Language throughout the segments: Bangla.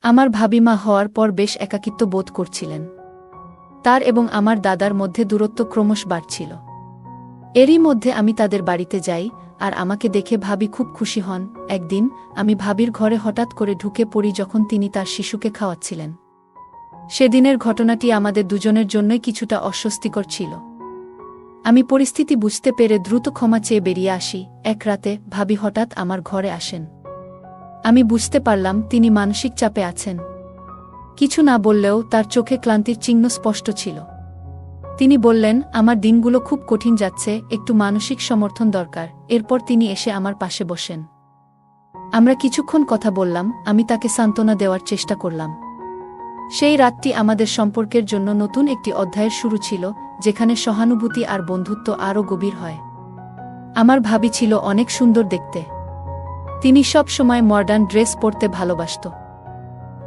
আমার ভাবিমা হওয়ার পর বেশ একাকিত্ব বোধ করছিলেন। তার এবং আমার দাদার মধ্যে দূরত্ব ক্রমশ বাড়ছিল। এরই মধ্যে আমি তাদের বাড়িতে যাই, আর আমাকে দেখে ভাবি খুব খুশি হন। একদিন আমি ভাবির ঘরে হঠাৎ করে ঢুকে পড়ি যখন তিনি তার শিশুকে খাওয়াচ্ছিলেন। সেদিনের ঘটনাটি আমাদের দুজনের জন্যই কিছুটা অস্বস্তিকর ছিল। আমি পরিস্থিতি বুঝতে পেরে দ্রুত ক্ষমা চেয়ে বেরিয়ে আসি। এক রাতে ভাবি হঠাৎ আমার ঘরে আসেন। আমি বুঝতে পারলাম তিনি মানসিক চাপে আছেন। কিছু না বললেও তার চোখে ক্লান্তির চিহ্ন স্পষ্ট ছিল। তিনি বললেন, আমার দিনগুলো খুব কঠিন যাচ্ছে, একটু মানসিক সমর্থন দরকার। এরপর তিনি এসে আমার পাশে বসেন। আমরা কিছুক্ষণ কথা বললাম, আমি তাকে সান্ত্বনা দেওয়ার চেষ্টা করলাম। সেই রাতটি আমাদের সম্পর্কের জন্য নতুন একটি অধ্যায়ের শুরু ছিল, যেখানে সহানুভূতি আর বন্ধুত্ব আরও গভীর হয়। আমার ভাবি ছিল অনেক সুন্দর দেখতে। তিনি সব সময় মডার্ন ড্রেস পরতে ভালোবাসত।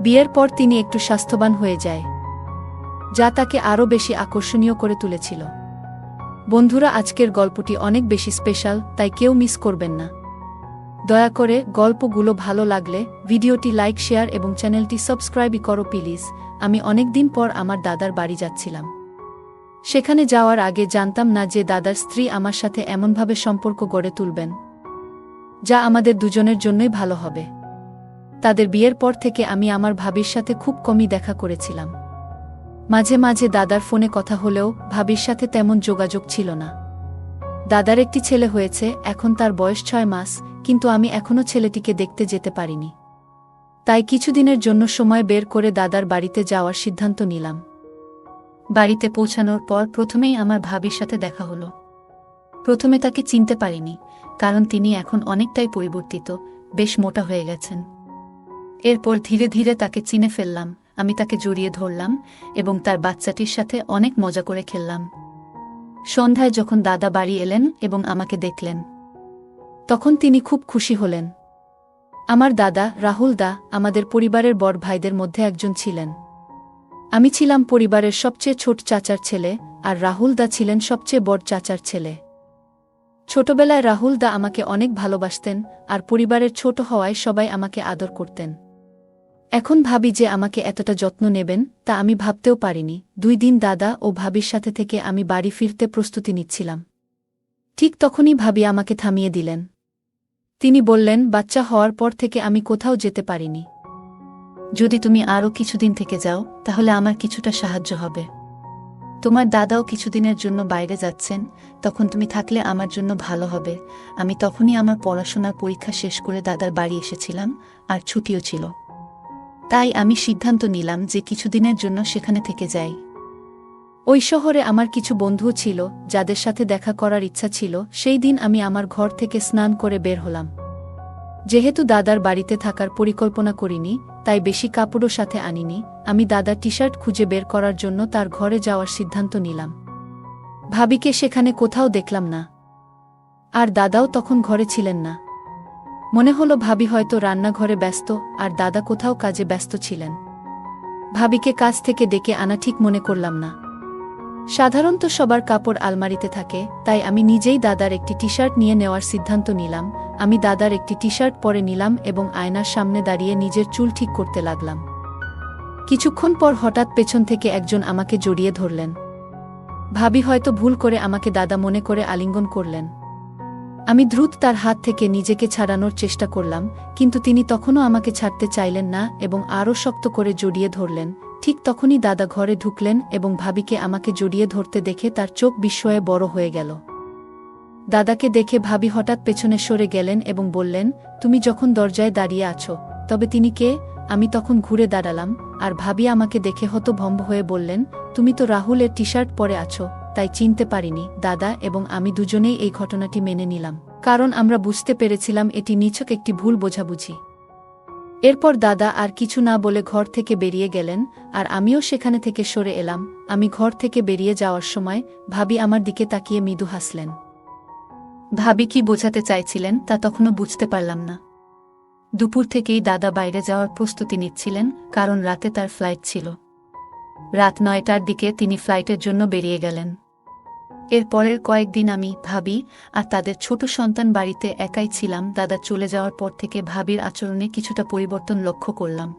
বিয়ের পর তিনি একটু স্বাস্থ্যবান হয়ে যায়, যা তাকে আরও বেশি আকর্ষণীয় করে তুলেছিল। বন্ধুরা, আজকের গল্পটি অনেক বেশি স্পেশাল, তাই কেউ মিস করবেন না। দয়া করে গল্পগুলো ভালো লাগলে ভিডিওটি লাইক, শেয়ার এবং চ্যানেলটি সাবস্ক্রাইব করো প্লিজ। আমি অনেকদিন পর আমার দাদার বাড়ি যাচ্ছিলাম। সেখানে যাওয়ার আগে জানতাম না যে দাদার স্ত্রী আমার সাথে এমনভাবে সম্পর্ক গড়ে তুলবেন, যা আমাদের দুজনের জন্যই ভালো হবে। তাদের বিয়ের পর থেকে আমি আমার ভাবির সাথে খুব কমই দেখা করেছিলাম। মাঝে মাঝে দাদার ফোনে কথা হলেও ভাবির সাথে তেমন যোগাযোগ ছিল না। দাদার একটি ছেলে হয়েছে, এখন তার বয়স 6 মাস, কিন্তু আমি এখনও ছেলেটিকে দেখতে যেতে পারিনি। তাই কিছুদিনের জন্য সময় বের করে দাদার বাড়িতে যাওয়ার সিদ্ধান্ত নিলাম। বাড়িতে পৌঁছানোর পর প্রথমেই আমার ভাবির সাথে দেখা হলো। প্রথমে তাকে চিনতে পারিনি, কারণ তিনি এখন অনেকটাই পরিবর্তিত, বেশ মোটা হয়ে গেছেন। এরপর ধীরে ধীরে তাকে চিনে ফেললাম। আমি তাকে জড়িয়ে ধরলাম এবং তার বাচ্চাটির সাথে অনেক মজা করে খেললাম। সন্ধ্যায় যখন দাদা বাড়ি এলেন এবং আমাকে দেখলেন, তখন তিনি খুব খুশি হলেন। আমার দাদা রাহুল দা আমাদের পরিবারের বড় ভাইদের মধ্যে একজন ছিলেন। আমি ছিলাম পরিবারের সবচেয়ে ছোট চাচার ছেলে, আর রাহুল দা ছিলেন সবচেয়ে বড় চাচার ছেলে। ছোটবেলায় রাহুল দা আমাকে অনেক ভালোবাসতেন, আর পরিবারের ছোট হওয়ায় সবাই আমাকে আদর করতেন। এখন ভাবি যে আমাকে এতটা যত্ন নেবেন, তা আমি ভাবতেও পারিনি। 2 দিন দাদা ও ভাবির সাথে থেকে আমি বাড়ি ফিরতে প্রস্তুতি নিচ্ছিলাম। ঠিক তখনই ভাবি আমাকে থামিয়ে দিলেন। তিনি বললেন, বাচ্চা হওয়ার পর থেকে আমি কোথাও যেতে পারিনি। যদি তুমি আরও কিছুদিন থেকে যাও, তাহলে আমার কিছুটা সাহায্য হবে। তোমার দাদাও কিছুদিনের জন্য বাইরে যাচ্ছেন, তখন তুমি থাকলে আমার জন্য ভালো হবে। আমি তখনই আমার পড়াশোনার পরীক্ষা শেষ করে দাদার বাড়ি এসেছিলাম, আর ছুটিও ছিল। তাই আমি সিদ্ধান্ত নিলাম যে কিছুদিনের জন্য সেখানে থেকে যাই। ওই শহরে আমার কিছু বন্ধুও ছিল, যাদের সাথে দেখা করার ইচ্ছা ছিল। সেই দিন আমি আমার ঘর থেকে স্নান করে বের হলাম। যেহেতু দাদার বাড়িতে থাকার পরিকল্পনা করিনি, তাই বেশি কাপড়ও সাথে আনিনি। আমি দাদার টি-শার্ট খুঁজে বের করার জন্য তার ঘরে যাওয়ার সিদ্ধান্ত নিলাম। ভাবিকে সেখানে কোথাও দেখলাম না, আর দাদাও তখন ঘরে ছিলেন না। মনে হলো ভাবি হয়তো রান্নাঘরে ব্যস্ত, আর দাদা কোথাও কাজে ব্যস্ত ছিলেন। ভাবিকে কাজ থেকে ডেকে আনা ঠিক মনে করলাম না। সাধারণত সবার কাপড় আলমারিতে থাকে, তাই আমি নিজেই দাদার একটি টি-শার্ট নিয়ে নেওয়ার সিদ্ধান্ত নিলাম। আমি দাদার একটি টি-শার্ট পরে নিলাম এবং আয়নার সামনে দাঁড়িয়ে নিজের চুল ঠিক করতে লাগলাম। কিছুক্ষণ পর হঠাৎ পেছন থেকে একজন আমাকে জড়িয়ে ধরলেন। ভাবি হয়তো ভুল করে আমাকে দাদা মনে করে আলিঙ্গন করলেন। আমি দ্রুত তার হাত থেকে নিজেকে ছাড়ানোর চেষ্টা করলাম, কিন্তু তিনি তখনও আমাকে ছাড়তে চাইলেন না এবং আরও শক্ত করে জড়িয়ে ধরলেন। ঠিক তখনই দাদা ঘরে ঢুকলেন এবং ভাবিকে আমাকে জড়িয়ে ধরতে দেখে তার চোখ বিস্ময়ে বড় হয়ে গেল। দাদাকে দেখে ভাবি হঠাৎ পেছনে সরে গেলেন এবং বললেন, তুমি যখন দরজায় দাঁড়িয়ে আছো, তবে তিনি কে? আমি তখন ঘুরে দাঁড়ালাম, আর ভাবি আমাকে দেখে হতভম্ব হয়ে বললেন, তুমি তো রাহুলের টি-শার্ট পরে আছো, তাই চিনতে পারিনি। দাদা এবং আমি দুজনেই এই ঘটনাটি মেনে নিলাম, কারণ আমরা বুঝতে পেরেছিলাম এটি নিছক একটি ভুল বোঝাবুঝি। এরপর দাদা আর কিছু না বলে ঘর থেকে বেরিয়ে গেলেন, আর আমিও সেখানে থেকে সরে এলাম। আমি ঘর থেকে বেরিয়ে যাওয়ার সময় ভাবি আমার দিকে তাকিয়ে মৃদু হাসলেন। ভাবি কি বোঝাতে চাইছিলেন তা তখনও বুঝতে পারলাম না। দুপুর থেকেই দাদা বাইরে যাওয়ার প্রস্তুতি নিচ্ছিলেন, কারণ রাতে তার ফ্লাইট ছিল। রাত 9টার দিকে তিনি ফ্লাইটের জন্য বেরিয়ে গেলেন। এর পরের কয়েকদিন আমি, ভাবি আর তাদের ছোট সন্তান বাড়িতে একাই ছিলাম। দাদা চলে যাওয়ার পর থেকে ভাবির আচরণে কিছুটা পরিবর্তন লক্ষ্য করলাম।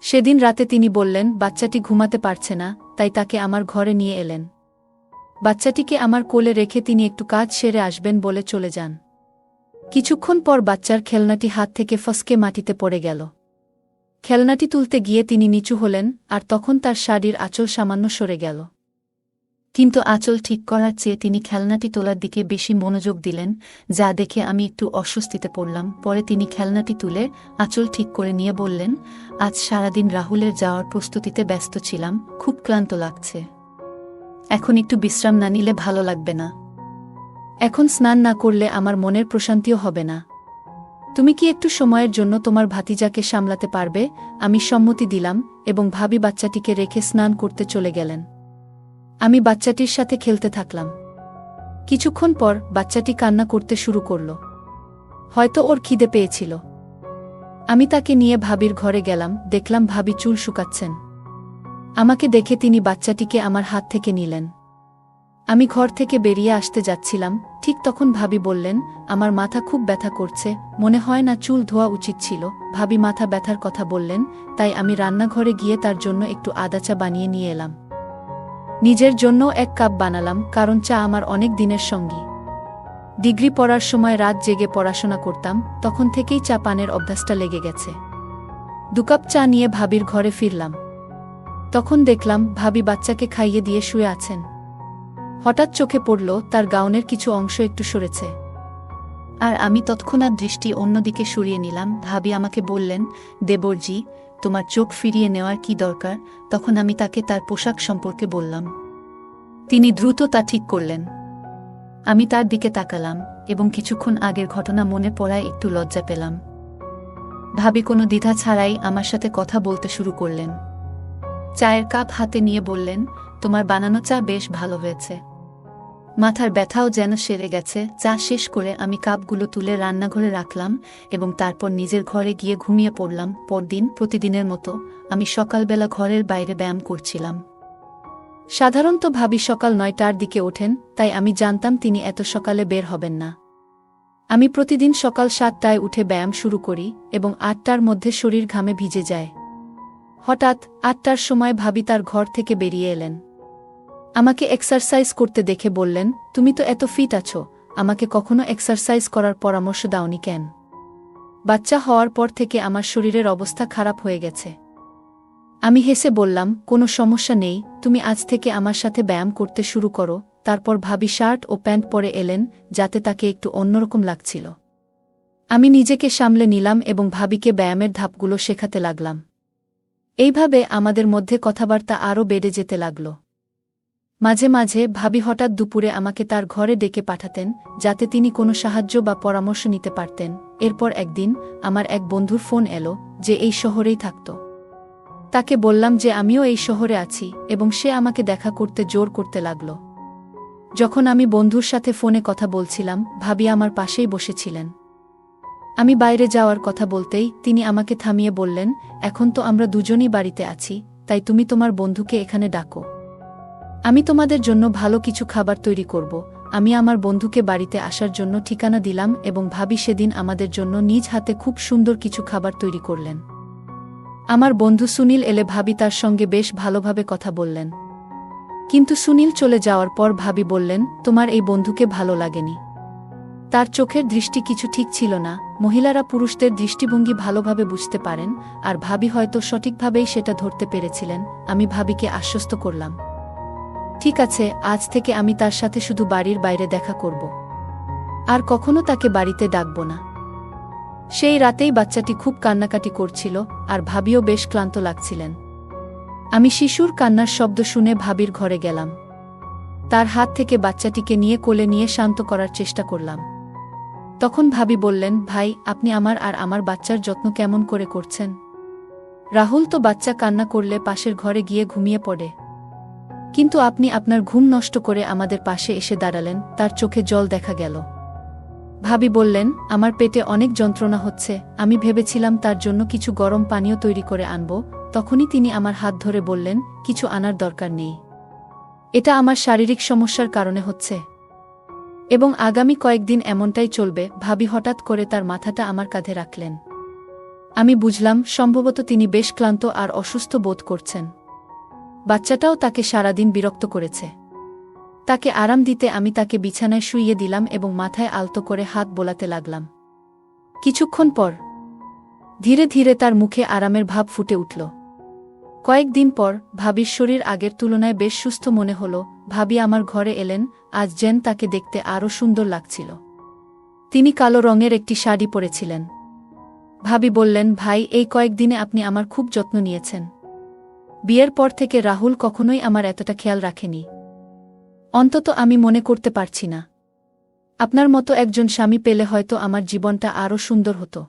সেদিন রাতে তিনি বললেন বাচ্চাটি ঘুমাতে পারছে না, তাই তাকে আমার ঘরে নিয়ে এলেন। বাচ্চাটিকে আমার কোলে রেখে তিনি একটু কাজ সেরে আসবেন বলে চলে যান। কিছুক্ষণ পর বাচ্চার খেলনাটি হাত থেকে ফসকে মাটিতে পড়ে গেল। খেলনাটি তুলতে গিয়ে তিনি নিচু হলেন, আর তখন তার শাড়ির আঁচল সামান্য সরে গেল। কিন্তু আঁচল ঠিক করার চেয়ে তিনি খেলনাটি তোলার দিকে বেশি মনোযোগ দিলেন, যা দেখে আমি একটু অস্বস্তিতে পড়লাম। পরে তিনি খেলনাটি তুলে আঁচল ঠিক করে নিয়ে বললেন, আজ সারাদিন রাহুলের যাওয়ার প্রস্তুতিতে ব্যস্ত ছিলাম, খুব ক্লান্ত লাগছে। এখন একটু বিশ্রাম না নিলে ভালো লাগবে না। এখন স্নান না করলে আমার মনের প্রশান্তিও হবে না। তুমি কি একটু সময়ের জন্য তোমার ভাতিজাকে সামলাতে পারবে? আমি সম্মতি দিলাম এবং ভাবি বাচ্চাটিকে রেখে স্নান করতে চলে গেলেন। আমি বাচ্চাটির সাথে খেলতে থাকলাম। কিছুক্ষণ পর বাচ্চাটি কান্না করতে শুরু করল। হয়তো ওর খিদে পেয়েছিল। আমি তাকে নিয়ে ভাবির ঘরে গেলাম, দেখলাম ভাবি চুল শুকাচ্ছেন। আমাকে দেখে তিনি বাচ্চাটিকে আমার হাত থেকে নিলেন। আমি ঘর থেকে বেরিয়ে আসতে যাচ্ছিলাম, ঠিক তখন ভাবি বললেন, আমার মাথা খুব ব্যথা করছে, মনে হয় না চুল ধোয়া উচিত ছিল। ভাবি মাথা ব্যথার কথা বললেন, তাই আমি রান্নাঘরে গিয়ে তার জন্য একটু আদা চা বানিয়ে নিয়ে এলাম। নিজের জন্য 1 কাপ বানালাম, কারণ চা আমার অনেক দিনের সঙ্গী। ডিগ্রি পড়ার সময় রাত জেগে পড়াশোনা করতাম, তখন থেকেই চা পানের অভ্যাসটা লেগে গেছে। 2 কাপ চা নিয়ে ভাবির ঘরে ফিরলাম। তখন দেখলাম ভাবি বাচ্চাকে খাইয়ে দিয়ে শুয়ে আছেন। হঠাৎ চোখে পড়ল তার গাউনের কিছু অংশ একটু সরেছে, আর আমি তৎক্ষণাৎ দৃষ্টি অন্যদিকে সরিয়ে নিলাম। ভাবি আমাকে বললেন, দেবরজি, তোমার চোখ ফিরিয়ে নেওয়ার কি দরকার? তখন আমি তাকে তার পোশাক সম্পর্কে বললাম। তিনি দ্রুত তা ঠিক করলেন। আমি তার দিকে তাকালাম এবং কিছুক্ষণ আগের ঘটনা মনে পড়ায় একটু লজ্জা পেলাম। ভাবি কোনো দ্বিধা ছাড়াই আমার সাথে কথা বলতে শুরু করলেন। চায়ের কাপ হাতে নিয়ে বললেন, তোমার বানানো চা বেশ ভালো হয়েছে। মাথার ব্যথাও যেন সেরে গেছে। চা শেষ করে আমি কাপগুলো তুলে রান্নাঘরে রাখলাম এবং তারপর নিজের ঘরে গিয়ে ঘুমিয়ে পড়লাম। পরদিন প্রতিদিনের মতো আমি সকালবেলা ঘরের বাইরে ব্যায়াম করছিলাম। সাধারণত ভাবি সকাল 9টার দিকে ওঠেন, তাই আমি জানতাম তিনি এত সকালে বের হবেন না। আমি প্রতিদিন সকাল 7টায় উঠে ব্যায়াম শুরু করি এবং 8টার মধ্যে শরীর ঘামে ভিজে যায়। হঠাৎ 8টার সময় ভাবি তার ঘর থেকে বেরিয়ে এলেন। আমাকে এক্সারসাইজ করতে দেখে বললেন, তুমি তো এত ফিট আছো, আমাকে কখনো এক্সারসাইজ করার পরামর্শ দাওনি কেন? বাচ্চা হওয়ার পর থেকে আমার শরীরের অবস্থা খারাপ হয়ে গেছে। আমি হেসে বললাম, কোনো সমস্যা নেই, তুমি আজ থেকে আমার সাথে ব্যায়াম করতে শুরু করো। তারপর ভাবি শার্ট ও প্যান্ট পরে এলেন, যাতে তাকে একটু অন্যরকম লাগছিল। আমি নিজেকে সামলে নিলাম এবং ভাবিকে ব্যায়ামের ধাপগুলো শেখাতে লাগলাম। এইভাবে আমাদের মধ্যে কথাবার্তা আরও বেড়ে যেতে লাগল। মাঝে মাঝে ভাবি হঠাৎ দুপুরে আমাকে তার ঘরে ডেকে পাঠাতেন, যাতে তিনি কোনো সাহায্য বা পরামর্শ নিতে পারতেন। এরপর একদিন আমার এক বন্ধুর ফোন এলো, যে এই শহরেই থাকত। তাকে বললাম যে আমিও এই শহরে আছি এবং সে আমাকে দেখা করতে জোর করতে লাগল। যখন আমি বন্ধুর সাথে ফোনে কথা বলছিলাম, ভাবি আমার পাশেই বসেছিলেন। আমি বাইরে যাওয়ার কথা বলতেই তিনি আমাকে থামিয়ে বললেন, এখন তো আমরা দুজনই বাড়িতে আছি, তাই তুমি তোমার বন্ধুকে এখানে ডাকো। আমি তোমাদের জন্য ভালো কিছু খাবার তৈরি করব। আমি আমার বন্ধুকে বাড়িতে আসার জন্য ঠিকানা দিলাম এবং ভাবি সেদিন আমাদের জন্য নিজ হাতে খুব সুন্দর কিছু খাবার তৈরি করলেন। আমার বন্ধু সুনীল এলে ভাবি তার সঙ্গে বেশ ভালোভাবে কথা বললেন। কিন্তু সুনীল চলে যাওয়ার পর ভাবি বললেন, তোমার এই বন্ধুকে ভালো লাগেনি? তার চোখের দৃষ্টি কিছু ঠিক ছিল না। মহিলারা পুরুষদের দৃষ্টিভঙ্গি ভালোভাবে বুঝতে পারেন, আর ভাবি হয়তো সঠিকভাবেই সেটা ধরতে পেরেছিলেন। আমি ভাবিকে আশ্বস্ত করলাম, ঠিক আছে, আজ থেকে আমি তার সাথে শুধু বাড়ির বাইরে দেখা করব, আর কখনো তাকে বাড়িতে ডাকব না। সেই রাতেই বাচ্চাটি খুব কান্নাকাটি করছিল, আর ভাবিও বেশ ক্লান্ত লাগছিলেন। আমি শিশুর কান্নার শব্দ শুনে ভাবির ঘরে গেলাম। তার হাত থেকে বাচ্চাটিকে নিয়ে কোলে নিয়ে শান্ত করার চেষ্টা করলাম। তখন ভাবি বললেন, ভাই, আপনি আমার আর আমার বাচ্চার যত্ন কেমন করে করছেন? রাহুল তো বাচ্চা কান্না করলে পাশের ঘরে গিয়ে ঘুমিয়ে পড়ে, কিন্তু আপনি আপনার ঘুম নষ্ট করে আমাদের পাশে এসে দাঁড়ালেন। তার চোখে জল দেখা গেল। ভাবি বললেন, আমার পেটে অনেক যন্ত্রণা হচ্ছে, আমি ভেবেছিলাম তার জন্য কিছু গরম পানীয় তৈরি করে আনব। তখনই তিনি আমার হাত ধরে বললেন, কিছু আনার দরকার নেই, এটা আমার শারীরিক সমস্যার কারণে হচ্ছে এবং আগামী কয়েকদিন এমনটাই চলবে। ভাবি হঠাৎ করে তার মাথাটা আমার কাঁধে রাখলেন। আমি বুঝলাম সম্ভবত তিনি বেশ ক্লান্ত আর অসুস্থ বোধ করছেন। বাচ্চাটাও তাকে সারাদিন বিরক্ত করেছে। তাকে আরাম দিতে আমি তাকে বিছানায় শুইয়ে দিলাম এবং মাথায় আলতো করে হাত বোলাতে লাগলাম। কিছুক্ষণ পর ধীরে ধীরে তার মুখে আরামের ভাব ফুটে উঠল। কয়েকদিন পর ভাবির শরীর আগের তুলনায় বেশ সুস্থ মনে হল। ভাবি আমার ঘরে এলেন, আজ যেন তাকে দেখতে আরও সুন্দর লাগছিল। তিনি কালো রঙের একটি শাড়ি পরেছিলেন। ভাবি বললেন, ভাই, এই কয়েকদিনে আপনি আমার খুব যত্ন নিয়েছেন। বিয়ের পর থেকে রাহুল কখনোই আমার এতটা খেয়াল রাখেনি। অন্তত আমি মনে করতে পারছি না। আপনার মতো একজন স্বামী পেলে হয়তো আমার জীবনটা আরও সুন্দর হতো।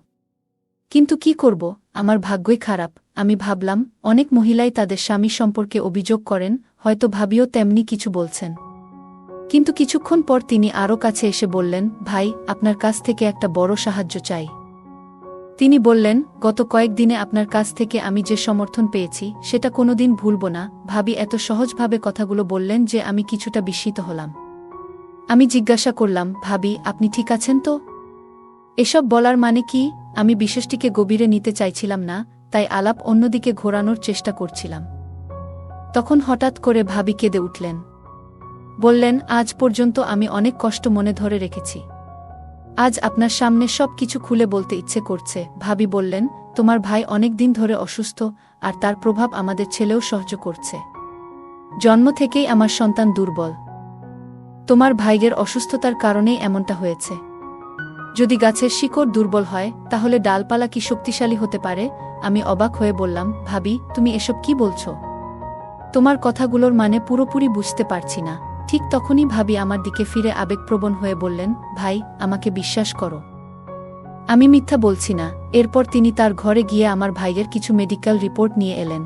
কিন্তু কি করব, আমার ভাগ্যই খারাপ। আমি ভাবলাম, অনেক মহিলাই তাদের স্বামী সম্পর্কে অভিযোগ করেন, হয়তো ভাবিও তেমনি কিছু বলছেন। কিন্তু কিছুক্ষণ পর তিনি আরও কাছে এসে বললেন, ভাই, আপনার কাছ থেকে একটা বড় সাহায্য চাই। তিনি বললেন, গত কয়েকদিনে আপনার কাছ থেকে আমি যে সমর্থন পেয়েছি সেটা কোনোদিন ভুলব না। ভাবি এত সহজভাবে কথাগুলো বললেন যে আমি কিছুটা বিস্মিত হলাম। আমি জিজ্ঞাসা করলাম, ভাবি, আপনি ঠিক আছেন তো? এসব বলার মানে কি? আমি বিষয়টিকে গভীরে নিতে চাইছিলাম না, তাই আলাপ অন্যদিকে ঘোরানোর চেষ্টা করছিলাম। তখন হঠাৎ করে ভাবি কেঁদে উঠলেন। বললেন, আজ পর্যন্ত আমি অনেক কষ্ট মনে ধরে রেখেছি। আজ আপনার সামনে সব কিছু খুলে বলতে ইচ্ছে করছে। ভাবি বললেন, তোমার ভাই অনেক দিন ধরে অসুস্থ, আর তার প্রভাব আমাদের ছেলেও সহ্য করছে। জন্ম থেকেই আমার সন্তান দুর্বল। তোমার ভাইয়ের অসুস্থতার কারণেই এমনটা হয়েছে। যদি গাছের শিকড় দুর্বল হয়, তাহলে ডালপালা কি শক্তিশালী হতে পারে? আমি অবাক হয়ে বললাম, ভাবি, তুমি এসব কি বলছো? তোমার কথাগুলোর মানে পুরোপুরি বুঝতে পারছি না। ঠিক তখনই ভাবি আমার দিকে ফিরে আবেগপ্রবণ হয়ে বললেন, ভাই, আমাকে বিশ্বাস করো, আমি মিথ্যা বলছি না। এরপর তিনি তার ঘরে গিয়ে আমার ভাইয়ের কিছু মেডিকেল রিপোর্ট নিয়ে এলেন।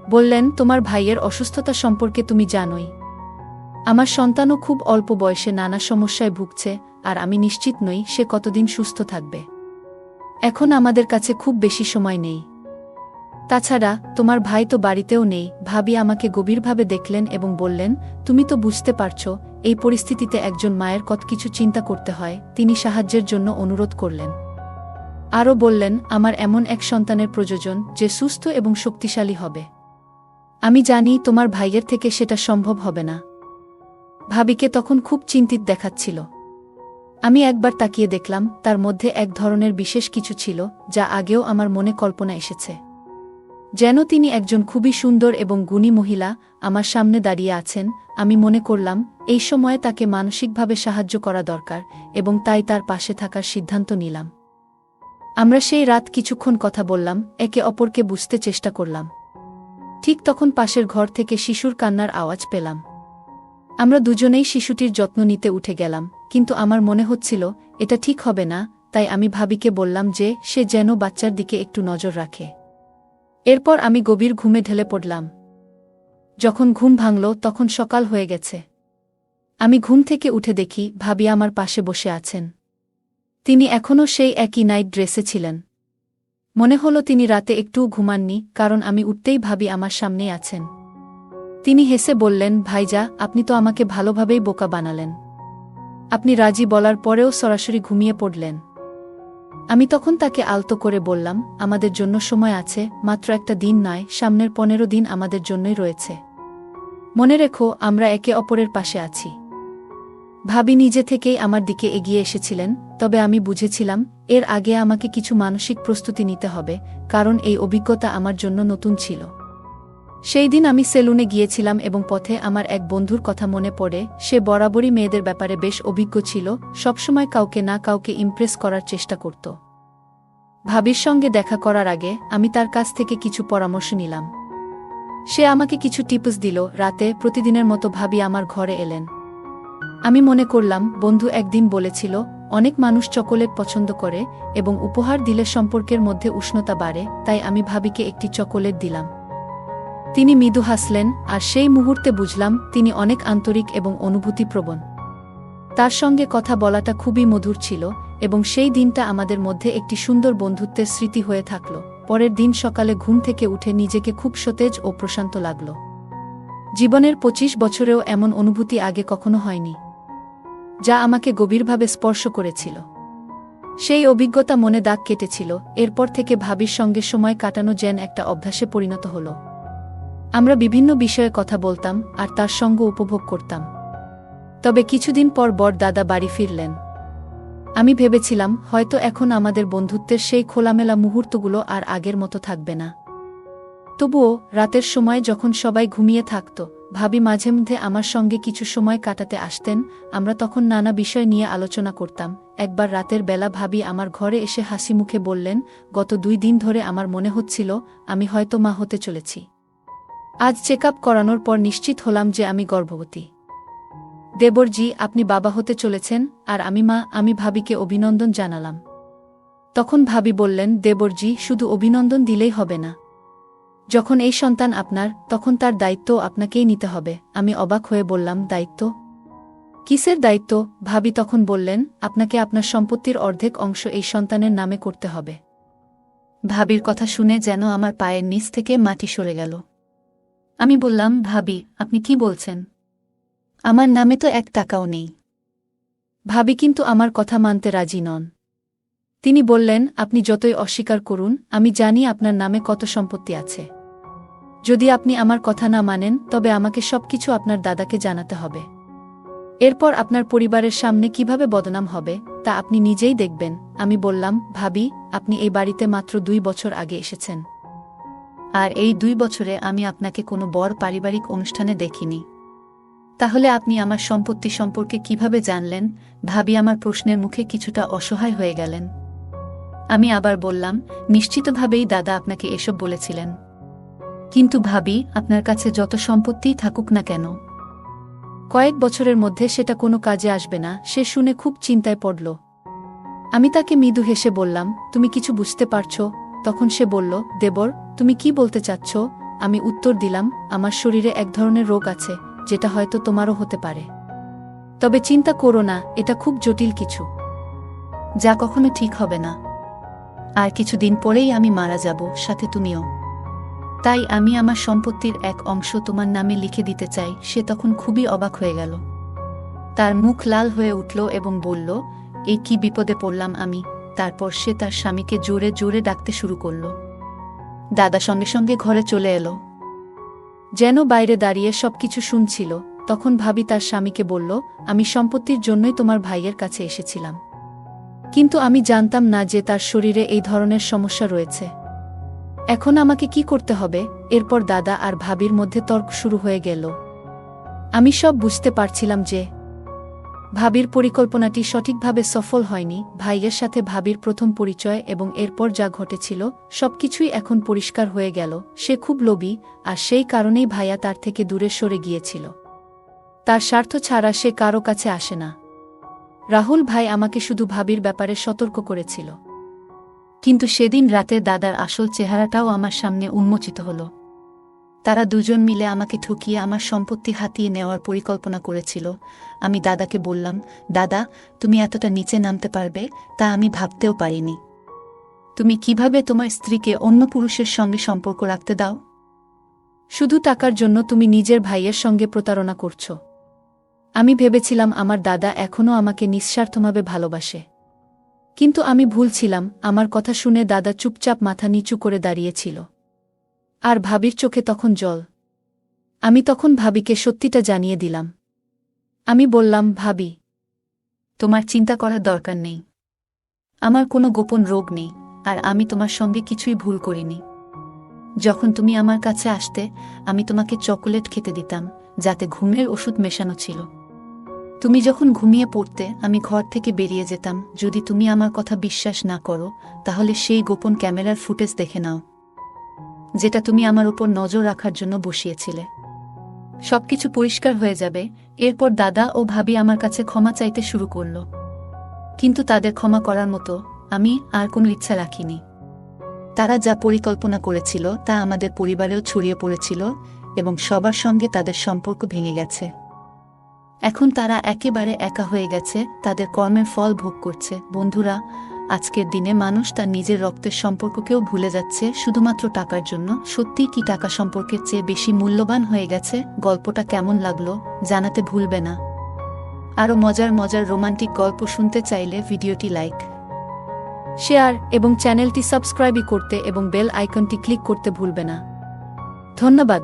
বললেন, তোমার ভাইয়ের অসুস্থতা সম্পর্কে তুমি জানোই। আমার সন্তানও খুব অল্প বয়সে নানা সমস্যায় ভুগছে, আর আমি নিশ্চিত নই সে কতদিন সুস্থ থাকবে। এখন আমাদের কাছে খুব বেশি সময় নেই। তাছাড়া তোমার ভাই তো বাড়িতেও নেই। ভাবি আমাকে গভীরভাবে দেখলেন এবং বললেন, তুমি তো বুঝতে পারছো এই পরিস্থিতিতে একজন মায়ের কত কিছু চিন্তা করতে হয়। তিনি সাহায্যের জন্য অনুরোধ করলেন। আরও বললেন, আমার এমন এক সন্তানের প্রয়োজন যে সুস্থ এবং শক্তিশালী হবে। আমি জানি তোমার ভাইয়ের থেকে সেটা সম্ভব হবে না। ভাবিকে তখন খুব চিন্তিত দেখাচ্ছিল। আমি একবার তাকিয়ে দেখলাম, তার মধ্যে এক ধরনের বিশেষ কিছু ছিল যা আগেও আমার মনে কল্পনা এসেছে। যেন তিনি একজন খুবই সুন্দর এবং গুণী মহিলা আমার সামনে দাঁড়িয়ে আছেন। আমি মনে করলাম এই সময়ে তাকে মানসিকভাবে সাহায্য করা দরকার, এবং তাই তার পাশে থাকার সিদ্ধান্ত নিলাম। আমরা সেই রাত কিছুক্ষণ কথা বললাম, একে অপরকে বুঝতে চেষ্টা করলাম। ঠিক তখন পাশের ঘর থেকে শিশুর কান্নার আওয়াজ পেলাম। আমরা দুজনেই শিশুটির যত্ন নিতে উঠে গেলাম, কিন্তু আমার মনে হচ্ছিল এটা ঠিক হবে না। তাই আমি ভাবিকে বললাম যে সে যেন বাচ্চার দিকে একটু নজর রাখে। এরপর আমি গভীর ঘুমে ঢলে পড়লাম। যখন ঘুম ভাঙল তখন সকাল হয়ে গেছে। আমি ঘুম থেকে উঠে দেখি ভাবি আমার পাশে বসে আছেন। তিনি এখনও সেই একই নাইট ড্রেসে ছিলেন। মনে হলো তিনি রাতে একটুও ঘুমাননি, কারণ আমি উঠতেই ভাবি আমার সামনেই আছেন। তিনি হেসে বললেন, ভাইজা, আপনি তো আমাকে ভালোভাবেই বোকা বানালেন। আপনি রাজি বলার পরেও সরাসরি ঘুমিয়ে পড়লেন। আমি তখন তাকে আলতো করে বললাম, আমাদের জন্য সময় আছে, মাত্র একটা দিন নয়, সামনের 15 দিন আমাদের জন্যই রয়েছে। মনে রেখো, আমরা একে অপরের পাশে আছি। ভাবি নিজে থেকেই আমার দিকে এগিয়ে এসেছিলেন, তবে আমি বুঝেছিলাম এর আগে আমাকে কিছু মানসিক প্রস্তুতি নিতে হবে, কারণ এই অভিজ্ঞতা আমার জন্য নতুন ছিল। সেই দিন আমি সেলুনে গিয়েছিলাম এবং পথে আমার এক বন্ধুর কথা মনে পড়ে। সে বরাবরই মেয়েদের ব্যাপারে বেশ অভিজ্ঞ ছিল, সবসময় কাউকে না কাউকে ইমপ্রেস করার চেষ্টা করত। ভাবির সঙ্গে দেখা করার আগে আমি তার কাছ থেকে কিছু পরামর্শ নিলাম। সে আমাকে কিছু টিপস দিল। রাতে প্রতিদিনের মতো ভাবি আমার ঘরে এলেন। আমি মনে করলাম, বন্ধু একদিন বলেছিল অনেক মানুষ চকোলেট পছন্দ করে এবং উপহার দিলে সম্পর্কের মধ্যে উষ্ণতা বাড়ে, তাই আমি ভাবিকে একটি চকোলেট দিলাম। তিনি মৃদু হাসলেন, আর সেই মুহূর্তে বুঝলাম তিনি অনেক আন্তরিক এবং অনুভূতিপ্রবণ। তার সঙ্গে কথা বলাটা খুবই মধুর ছিল, এবং সেই দিনটা আমাদের মধ্যে একটি সুন্দর বন্ধুত্বের স্মৃতি হয়ে থাকল। পরের দিন সকালে ঘুম থেকে উঠে নিজেকে খুব সতেজ ও প্রশান্ত লাগল। জীবনের 25 বছরেও এমন অনুভূতি আগে কখনো হয়নি, যা আমাকে গভীরভাবে স্পর্শ করেছিল। সেই অভিজ্ঞতা মনে দাগ কেটেছিল। এরপর থেকে ভাবির সঙ্গে সময় কাটানো যেন একটা অভ্যাসে পরিণত হল। আমরা বিভিন্ন বিষয়ে কথা বলতাম আর তার সঙ্গ উপভোগ করতাম। তবে কিছুদিন পর বড় দাদা বাড়ি ফিরলেন। আমি ভেবেছিলাম হয়তো এখন আমাদের বন্ধুত্বের সেই খোলামেলা মুহূর্তগুলো আর আগের মতো থাকবে না। তবুও রাতের সময় যখন সবাই ঘুমিয়ে থাকত, ভাবি মাঝে মধ্যে আমার সঙ্গে কিছু সময় কাটাতে আসতেন। আমরা তখন নানা বিষয় নিয়ে আলোচনা করতাম। একবার রাতের বেলা ভাবি আমার ঘরে এসে হাসি মুখে বললেন, গত 2 দিন ধরে আমার মনে হচ্ছিল আমি হয়তো মা হতে চলেছি। আজ চেক আপ করানোর পর নিশ্চিত হলাম যে আমি গর্ভবতী। দেবরজি, আপনি বাবা হতে চলেছেন আর আমি মা। আমি ভাবিকে অভিনন্দন জানালাম। তখন ভাবি বললেন, দেবরজি, শুধু অভিনন্দন দিলেই হবে না। যখন এই সন্তান আপনার, তখন তার দায়িত্ব আপনাকেই নিতে হবে। আমি অবাক হয়ে বললাম, দায়িত্ব? কিসের দায়িত্ব? ভাবি তখন বললেন, আপনাকে আপনার সম্পত্তির অর্ধেক অংশ এই সন্তানের নামে করতে হবে। ভাবির কথা শুনে যেন আমার পায়ের নিচ থেকে মাটি সরে গেল। আমি বললাম, ভাবি, আপনি কি বলছেন? আমার নামে তো 1 টাকাও নেই। ভাবি কিন্তু আমার কথা মানতে রাজি নন। তিনি বললেন, আপনি যতই অস্বীকার করুন, আমি জানি আপনার নামে কত সম্পত্তি আছে। যদি আপনি আমার কথা না মানেন, তবে আমাকে সবকিছু আপনার দাদাকে জানাতে হবে। এরপর আপনার পরিবারের সামনে কিভাবে বদনাম হবে তা আপনি নিজেই দেখবেন। আমি বললাম, ভাবি, আপনি এই বাড়িতে মাত্র 2 বছর আগে এসেছেন। আর এই 2 বছরে আমি আপনাকে কোনো বড় পারিবারিক অনুষ্ঠানে দেখিনি। তাহলে আপনি আমার সম্পত্তি সম্পর্কে কিভাবে জানলেন? ভাবি আমার প্রশ্নের মুখে কিছুটা অসহায় হয়ে গেলেন। আমি আবার বললাম, নিশ্চিতভাবেই দাদা আপনাকে এসব বলেছিলেন। কিন্তু ভাবি, আপনার কাছে যত সম্পত্তিই থাকুক না কেন, কয়েক বছরের মধ্যে সেটা কোনো কাজে আসবে না। সে শুনে খুব চিন্তায় পড়ল। আমি তাকে মৃদু হেসে বললাম, তুমি কিছু বুঝতে পারছো? তখন সে বলল, দেবর, তুমি কি বলতে চাচ্ছ? আমি উত্তর দিলাম, আমার শরীরে এক ধরনের রোগ আছে, যেটা হয়তো তোমারও হতে পারে। তবে চিন্তা করো না, এটা খুব জটিল কিছু, যা কখনো ঠিক হবে না। আর কিছুদিন পরেই আমি মারা যাব, সাথে তুমিও। তাই আমি আমার সম্পত্তির এক অংশ তোমার নামে লিখে দিতে চাই। সে তখন খুবই অবাক হয়ে গেল। তার মুখ লাল হয়ে উঠল এবং বলল, এই কি বিপদে পড়লাম আমি। তারপর সে তার স্বামীকে জোরে জোরে ডাকতে শুরু করল। দাদা সঙ্গে সঙ্গে ঘরে চলে এলো, যেন বাইরে দাঁড়িয়ে সবকিছু শুনছিল। তখন ভাবি তার স্বামীকে বলল, আমি সম্পত্তির জন্যই তোমার ভাইয়ের কাছে এসেছিলাম, কিন্তু আমি জানতাম না যে তার শরীরে এই ধরনের সমস্যা রয়েছে। এখন আমাকে কি করতে হবে? এরপর দাদা আর ভাবির মধ্যে তর্ক শুরু হয়ে গেল। আমি সব বুঝতে পারছিলাম যে ভাবির পরিকল্পনাটি সঠিকভাবে সফল হয়নি। ভাইয়ের সাথে ভাবির প্রথম পরিচয় এবং এরপর যা ঘটেছিল, সবকিছুই এখন পরিষ্কার হয়ে গেল। সে খুব লোভী, আর সেই কারণেই ভাইয়া তার থেকে দূরে সরে গিয়েছিল। তার স্বার্থ ছাড়া সে কারো কাছে আসে না। রাহুল ভাই আমাকে শুধু ভাবির ব্যাপারে সতর্ক করেছিল। কিন্তু সেদিন রাতে দাদার আসল চেহারাটাও আমার সামনে উন্মোচিত হল। তারা দুজন মিলে আমাকে ঠকিয়ে আমার সম্পত্তি হাতিয়ে নেওয়ার পরিকল্পনা করেছিল। আমি দাদাকে বললাম, দাদা, তুমি এতটা নিচে নামতে পারবে তা আমি ভাবতেও পারিনি। তুমি কিভাবে তোমার স্ত্রীকে অন্য পুরুষের সঙ্গে সম্পর্ক রাখতে দাও? শুধু টাকার জন্য তুমি নিজের ভাইয়ের সঙ্গে প্রতারণা করছো। আমি ভেবেছিলাম আমার দাদা এখনও আমাকে নিঃস্বার্থভাবে ভালোবাসে। কিন্তু আমি ভুল ছিলাম। আমার কথা শুনে দাদা চুপচাপ মাথা নিচু করে দাঁড়িয়েছিল, আর ভাবির চোখে তখন জল। আমি তখন ভাবিকে সত্যিটা জানিয়ে দিলাম। আমি বললাম, ভাবি, তোমার চিন্তা করার দরকার নেই। আমার কোনো গোপন রোগ নেই, আর আমি তোমার সঙ্গে কিছুই ভুল করিনি। যখন তুমি আমার কাছে আসতে, আমি তোমাকে চকোলেট খেতে দিতাম, যাতে ঘুমের ওষুধ মেশানো ছিল। তুমি যখন ঘুমিয়ে পড়তে, আমি ঘর থেকে বেরিয়ে যেতাম। যদি তুমি আমার কথা বিশ্বাস না করো, তাহলে সেই গোপন ক্যামেরার ফুটেজ দেখে নাও, যেটা তুমি আমার উপর নজর রাখার জন্য বসিয়েছিলে। সবকিছু পরিষ্কার হয়ে যাবে। এরপর দাদা ও ভাবি আমার কাছে ক্ষমা চাইতে শুরু করল। কিন্তু তাদের ক্ষমা করার মতো আমি আর কোনো ইচ্ছা রাখিনি। তারা যা পরিকল্পনা করেছিল তা আমাদের পরিবারেও ছড়িয়ে পড়েছিল এবং সবার সঙ্গে তাদের সম্পর্ক ভেঙে গেছে। এখন তারা একেবারে একা হয়ে গেছে, তাদের কর্মের ফল ভোগ করছে। বন্ধুরা, আজকের দিনে মানুষ তার নিজের রক্তের সম্পর্ককেও ভুলে যাচ্ছে শুধুমাত্র টাকার জন্য। সত্যি কি টাকা সম্পর্কের চেয়ে বেশি মূল্যবান হয়ে গেছে? গল্পটা কেমন লাগলো জানাতে ভুলবে না। আরও মজার মজার রোমান্টিক গল্প শুনতে চাইলে ভিডিওটি লাইক শেয়ার এবং চ্যানেলটি সাবস্ক্রাইব করতে এবং বেল আইকনটি ক্লিক করতে ভুলবে না। ধন্যবাদ।